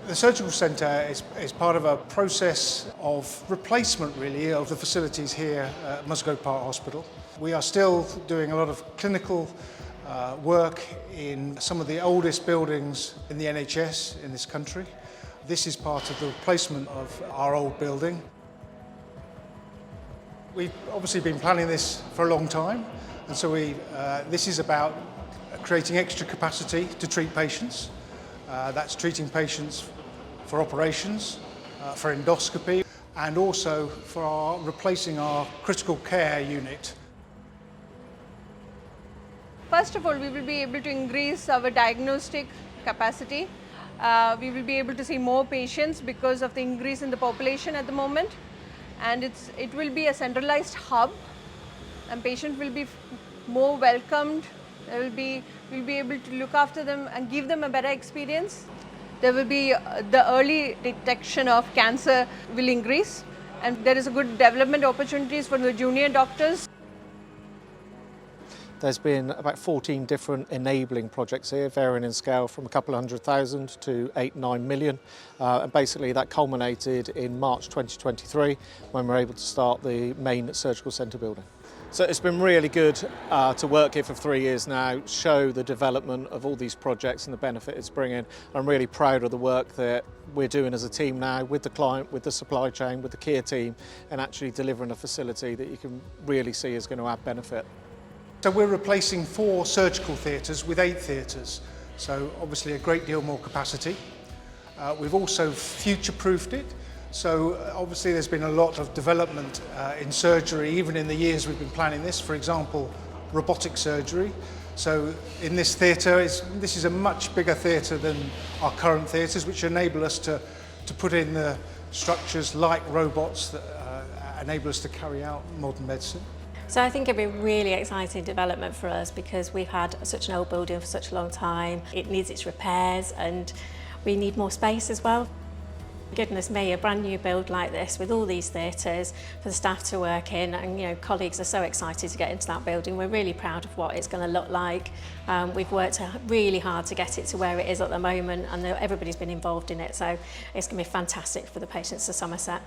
The surgical centre is part of a process of replacement really of the facilities here at Musgrove Park Hospital. We are still doing a lot of clinical work in some of the oldest buildings in the NHS in this country. This is part of the replacement of our old building. We've obviously been planning this for a long time, and so this is about creating extra capacity to treat patients. That's treating patients for operations, for endoscopy, and also for replacing our critical care unit. First of all, we will be able to increase our diagnostic capacity. We will be able to see more patients because of the increase in the population at the moment. And it will be a centralized hub, and patients will be more welcomed. We'll be able to look after them and give them a better experience. There will be the early detection of cancer will increase, and there is a good development opportunities for the junior doctors. There's been about 14 different enabling projects here, varying in scale from a couple of 100,000 to 8-9 million. And basically that culminated in March 2023 when we were able to start the main surgical centre building. So it's been really good to work here for 3 years now, show the development of all these projects and the benefit it's bringing. I'm really proud of the work that we're doing as a team now with the client, with the supply chain, with the Kier team, and actually delivering a facility that you can really see is going to add benefit. So we're replacing 4 surgical theatres with 8 theatres, so obviously a great deal more capacity. We've also future-proofed it, so obviously there's been a lot of development in surgery, even in the years we've been planning this. For example, robotic surgery. So in this theatre, this is a much bigger theatre than our current theatres, which enable us to put in the structures like robots that enable us to carry out modern medicine. So I think it'll be a really exciting development for us because we've had such an old building for such a long time. It needs its repairs and we need more space as well. Goodness me, a brand new build like this with all these theatres for the staff to work in, and colleagues are so excited to get into that building. We're really proud of what it's going to look like. We've worked really hard to get it to where it is at the moment, and everybody's been involved in it, so it's going to be fantastic for the patients of Somerset.